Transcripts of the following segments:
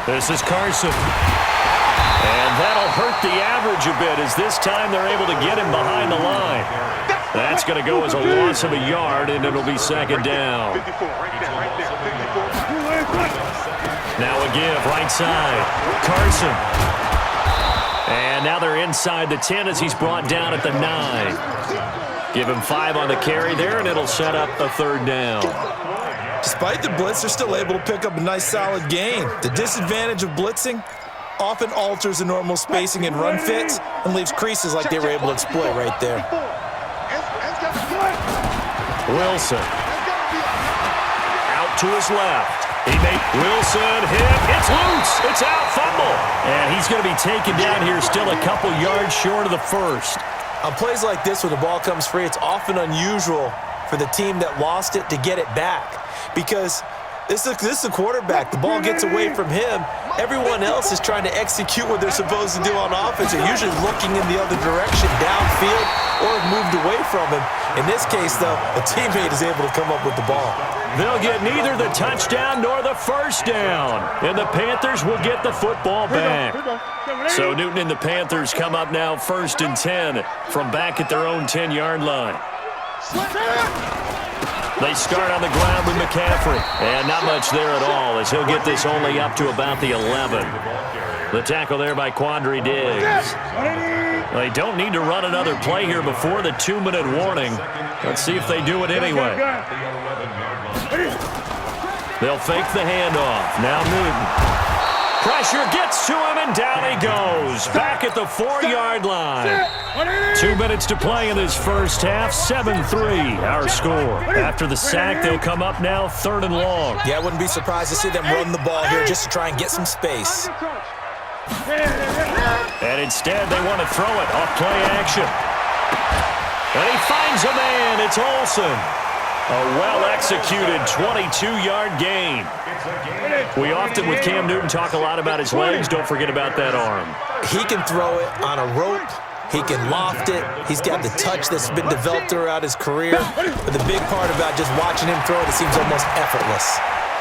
This is Carson. And that'll hurt the average a bit as this time they're able to get him behind the line. That's going to go as a loss of a yard, and it'll be second down. Now a give, right side. Carson. And now they're inside the 10 as he's brought down at the 9. Give him 5 on the carry there, and it'll set up a third down. Despite the blitz, they're still able to pick up a nice, solid gain. The disadvantage of blitzing often alters the normal spacing and run fits and leaves creases like they were able to exploit right there. Wilson. Out to his left. He made Wilson hit. It's loose. It's out. Fumble. And he's going to be taken down here still a couple yards short of the first. On plays like this where the ball comes free, it's often unusual for the team that lost it to get it back because this is a quarterback. The ball gets away from him. Everyone else is trying to execute what they're supposed to do on offense. They're usually looking in the other direction, downfield, or moved away from him. In this case, though, a teammate is able to come up with the ball. They'll get neither the touchdown nor the first down. And the Panthers will get the football back. So Newton and the Panthers come up now 1st and 10 from back at their own 10-yard line. They start on the ground with McCaffrey. And not much there at all as he'll get this only up to about the 11. The tackle there by Quandre Diggs. They don't need to run another play here before the 2-minute warning. Let's see if they do it anyway. They'll fake the handoff. Now Newton. Pressure gets to him, and down he goes. Back at the 4-yard line. 2 minutes to play in this first half. 7-3, our score. After the sack, they'll come up now 3rd and long. Yeah, I wouldn't be surprised to see them run the ball here just to try and get some space. And instead, they want to throw it off play action. And he finds a man. It's Olsen. A well-executed 22-yard gain. We often, with Cam Newton, talk a lot about his legs. Don't forget about that arm. He can throw it on a rope. He can loft it. He's got the touch that's been developed throughout his career. But the big part about just watching him throw it seems almost effortless.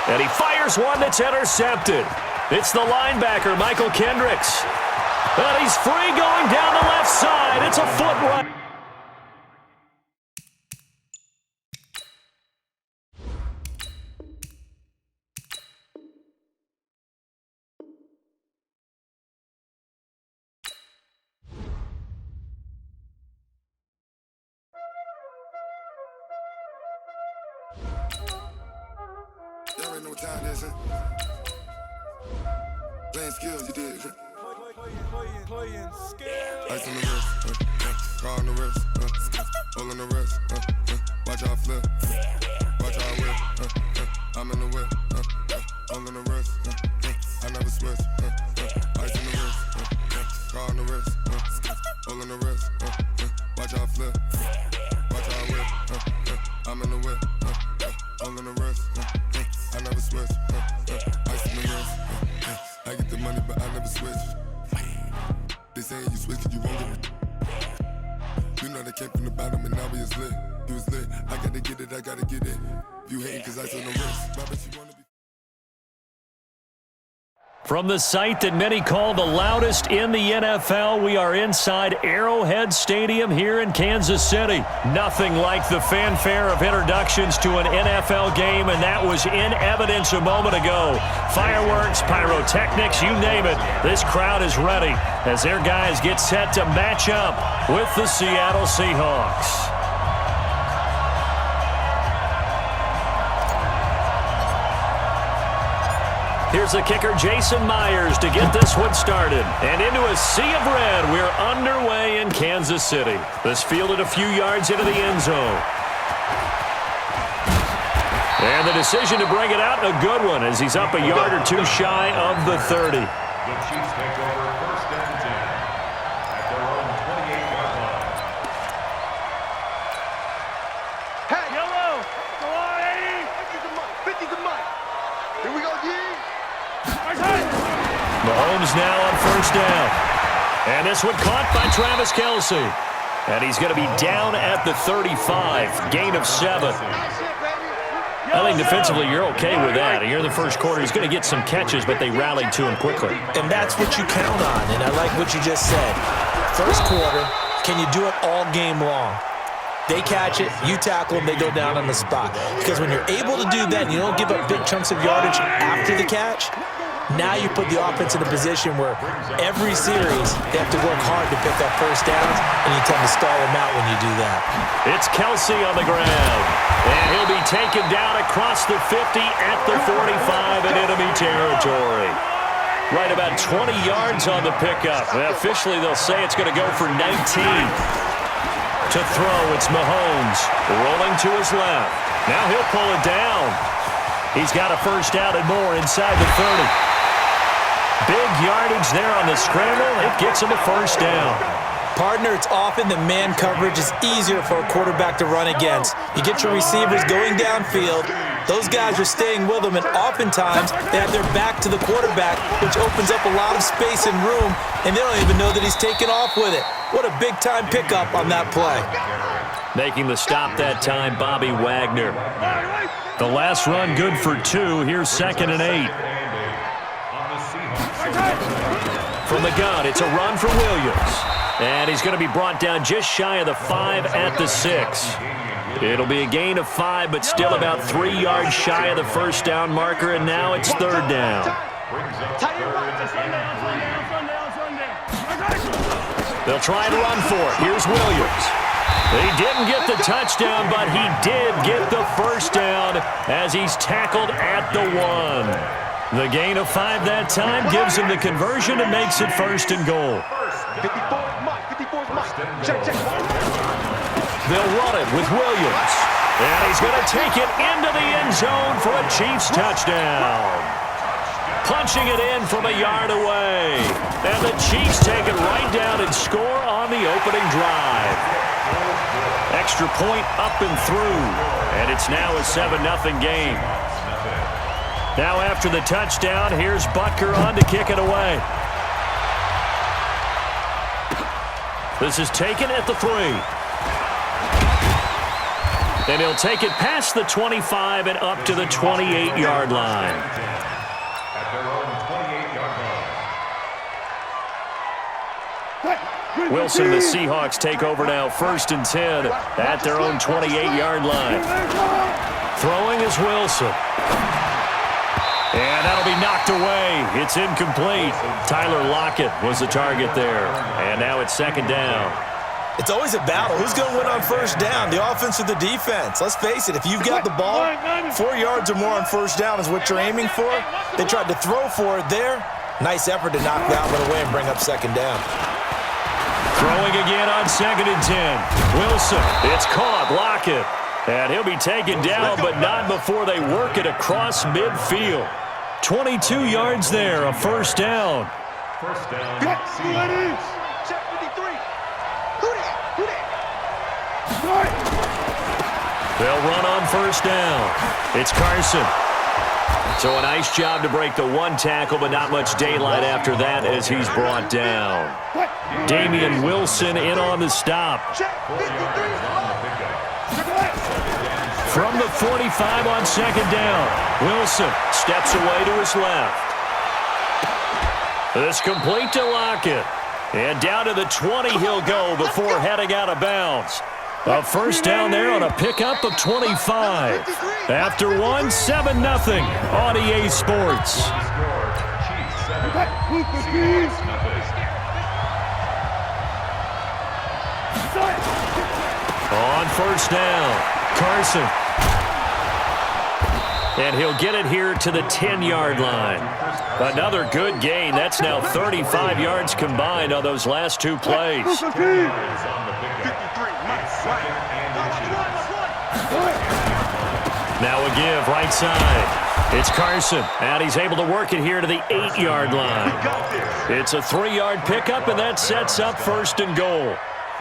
And he fires one that's intercepted. It's the linebacker, Michael Kendricks. And he's free going down the left side. It's a foot run. Y'all already know what time it is, huh? Playing skills, you did. Playing skills. Ice on the wrist, car on the wrist, hole in the wrist, watch how I flip, watch how I whip, I'm in the whip, hole in the wrist, I never switch, ice on the wrist, car on the wrist, hole in the wrist, watch how I flip, watch how I whip, I'm in the whip, hole in the wrist, I never switch, ice on the wrist, I get the money but I never switch. They saying you switch 'cause you won't get it. You know they came from the bottom and now we is lit. You was lit, I gotta get it, I gotta get it. You hating 'cause I on the wrist. Robert, you wanna be. From the site that many call the loudest in the NFL, we are inside Arrowhead Stadium here in Kansas City. Nothing like the fanfare of introductions to an NFL game, and that was in evidence a moment ago. Fireworks, pyrotechnics, you name it. This crowd is ready as their guys get set to match up with the Seattle Seahawks. Here's the kicker, Jason Myers, to get this one started. And into a sea of red, we're underway in Kansas City. This fielded a few yards into the end zone. And the decision to bring it out, a good one, as he's up a yard or two shy of the 30. The Chiefs take over 1st and 10 at their own 28-yard line. Hey, yellow! Go on, 80! 50's the mic. Here we go, G. Mahomes now on 1st down. And this one caught by Travis Kelce. And he's going to be down at the 35. Gain of 7. Nice hit, baby. saying defensively you're okay with that. Here in the first quarter, he's going to get some catches, but they rallied to him quickly. And that's what you count on, and I like what you just said. First quarter, can you do it all game long? They catch it, you tackle them, they go down on the spot. Because when you're able to do that and you don't give up big chunks of yardage after the catch, now you put the offense in a position where every series they have to work hard to pick up first downs, and you tend to stall them out when you do that. It's Kelsey on the ground, and he'll be taken down across the 50 at the 45 in enemy territory. Right about 20 yards on the pickup. Well, officially, they'll say it's going to go for 19. To throw, it's Mahomes rolling to his left. Now he'll pull it down. He's got a first down and more inside the 30. Big yardage there on the scramble. It gets him a first down. Partner, it's often the man coverage is easier for a quarterback to run against. You get your receivers going downfield. Those guys are staying with them, and oftentimes they have their back to the quarterback, which opens up a lot of space and room, and they don't even know that he's taken off with it. What a big-time pickup on that play. Making the stop that time, Bobby Wagner. The last run good for 2. Here's 2nd and 8. From the gun, it's a run for Williams. And he's going to be brought down just shy of the 5 at the 6. It'll be a gain of 5, but still about 3 yards shy of the first down marker, and now it's 3rd down. They'll try to run for it. Here's Williams. He didn't get the touchdown, but he did get the first down as he's tackled at the 1. The gain of 5 that time gives him the conversion and makes it 1st and goal. 54's Mike. 54's Mike. Check. They'll run it with Williams. And he's going to take it into the end zone for a Chiefs touchdown. Punching it in from a yard away. And the Chiefs take it right down and score on the opening drive. Extra point up and through. And it's now a 7-0 game. Now after the touchdown, here's Butker on to kick it away. This is taken at the 3. And he'll take it past the 25 and up to the 28-yard line. At their own 28-yard line. Wilson and the Seahawks take over now, 1st and 10 at their own 28-yard line. Throwing is Wilson. And that'll be knocked away. It's incomplete. Tyler Lockett was the target there. And now it's 2nd down. It's always a battle. Who's going to win on first down, the offense or the defense? Let's face it, if you've got the ball, 4 yards or more on first down is what you're aiming for. They tried to throw for it there. Nice effort to knock that one away and bring up 2nd down. Throwing again on 2nd and 10. Wilson, it's caught. Lockett. And he'll be taken down, but not before they work it across midfield. 22 yards there, a first down. First down. Check 53. Who that? They'll run on first down. It's Carson. So a nice job to break the 1 tackle, but not much daylight after that as he's brought down. Damian Wilson in on the stop. Check 53. From the 45 on 2nd down. Wilson steps away to his left. It's complete to Lockett. And down to the 20 he'll go before heading out of bounds. A first down there on a pickup of 25. After 1, 7-0 on EA Sports. On first down, Carson. And he'll get it here to the 10-yard line. Another good gain. That's now 35 yards combined on those last 2 plays. Now a give right side. It's Carson, and he's able to work it here to the 8-yard line. It's a 3-yard pickup, and that sets up 1st and goal.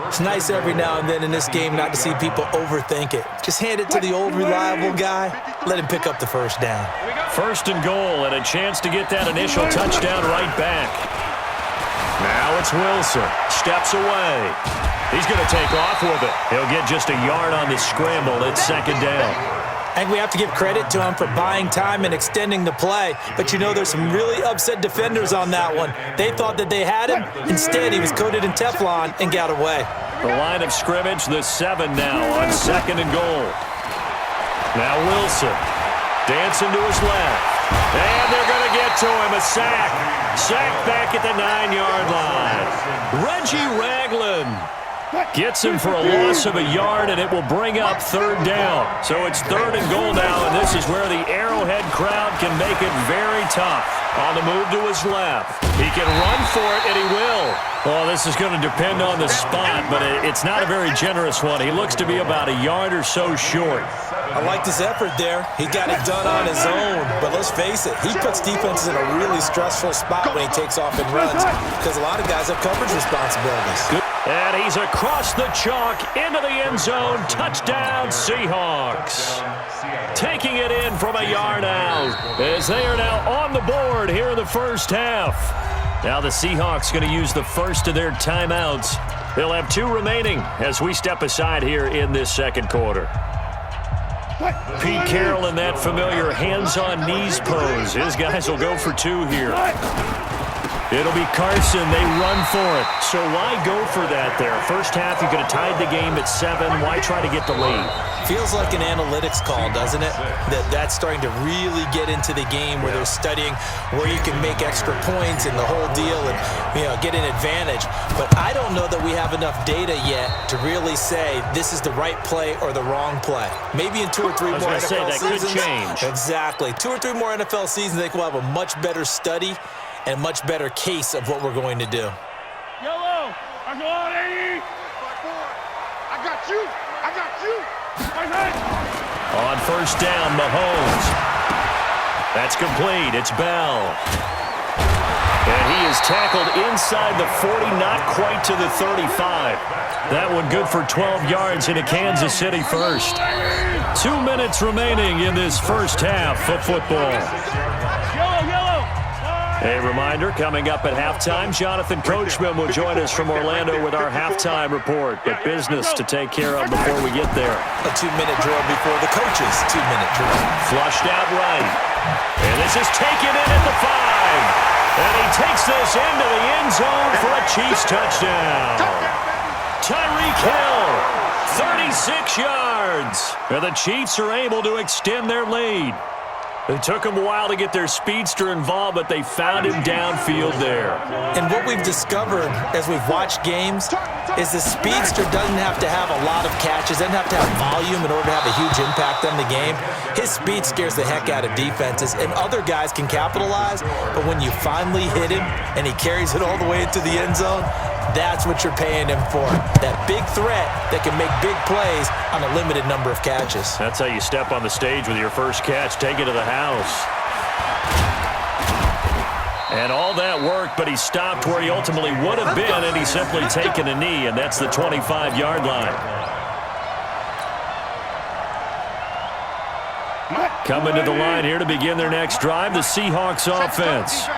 It's nice every now and then in this game not to see people overthink it. Just hand it to the old reliable guy. Let him pick up the first down. 1st and goal, and a chance to get that initial touchdown right back. Now it's Wilson. Steps away. He's going to take off with it. He'll get just a yard on the scramble. It's 2nd down. I think we have to give credit to him for buying time and extending the play. But you know there's some really upset defenders on that one. They thought that they had him. Instead, he was coated in Teflon and got away. The line of scrimmage, the 7 now on 2nd and goal. Now Wilson dancing to his left. And they're going to get to him. A sack. Sack back at the 9-yard line. Reggie Ragland gets him for a loss of a yard, and it will bring up 3rd down. So it's 3rd and goal now, and this is where the Arrowhead crowd can make it very tough. On the move to his left. He can run for it, and he will. Well, this is going to depend on the spot, but it's not a very generous one. He looks to be about a yard or so short. I liked his effort there. He got it done on his own. But let's face it, he puts defenses in a really stressful spot when he takes off and runs because a lot of guys have coverage responsibilities. And he's across the chalk into the end zone. Touchdown, Seahawks. Taking it in from a yard out as they are now on the board here in the first half. Now the Seahawks going to use the first of their timeouts. They'll have 2 remaining as we step aside here in this second quarter. Pete Carroll in that familiar hands-on-knees pose. His guys will go for 2 here. It'll be Carson. They run for it. So why go for that there? First half, you could have tied the game at 7. Why try to get the lead? Feels like an analytics call, doesn't it? That's starting to really get into the game where they're studying where you can make extra points and the whole deal and, get an advantage. But I don't know that we have enough data yet to really say this is the right play or the wrong play. Maybe in 2 or 3 more NFL seasons. Could change. Exactly. 2 or 3 more NFL seasons, I think we'll have a much better study and a much better case of what we're going to do. Yellow, I go on 80. I got you. I got you. On first down, Mahomes. That's complete. It's Bell. And he is tackled inside the 40, not quite to the 35. That one good for 12 yards into Kansas City first. 2 minutes remaining in this first half of football. A reminder, coming up at halftime, Jonathan Coachman will join us from Orlando with our halftime report. But business to take care of before we get there. A 2-minute drill before the coach's 2-minute drill. Flushed out right. And this is taken in at the 5. And he takes this into the end zone for a Chiefs touchdown. Tyreek Hill, 36 yards. And the Chiefs are able to extend their lead. It took them a while to get their speedster involved, but they found him downfield there. And what we've discovered as we've watched games is the speedster doesn't have to have a lot of catches, doesn't have to have volume in order to have a huge impact on the game. His speed scares the heck out of defenses, and other guys can capitalize, but when you finally hit him and he carries it all the way into the end zone, that's what you're paying him for. That big threat that can make big plays on a limited number of catches. That's how you step on the stage with your first catch. Take it to the house. And all that worked, but he stopped where he ultimately would have been, and he's simply taken a knee, and that's the 25-yard line. Coming to the line here to begin their next drive, the Seahawks offense.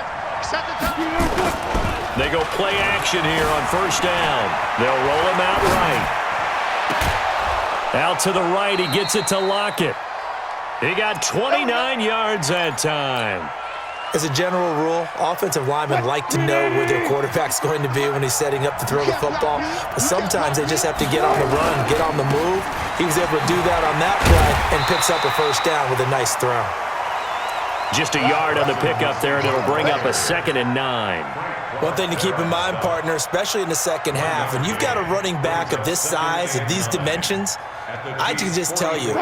They go play action here on first down. They'll roll him out right. Out to the right, he gets it to Lockett. He got 29 yards that time. As a general rule, offensive linemen like to know where their quarterback's going to be when he's setting up to throw the football. But sometimes they just have to get on the run, get on the move. He was able to do that on that play and picks up a first down with a nice throw. Just a yard on the pickup there, and it'll bring up a 2nd and 9. One thing to keep in mind, partner, especially in the second half, when you've got a running back of this size, of these dimensions, I can just tell you,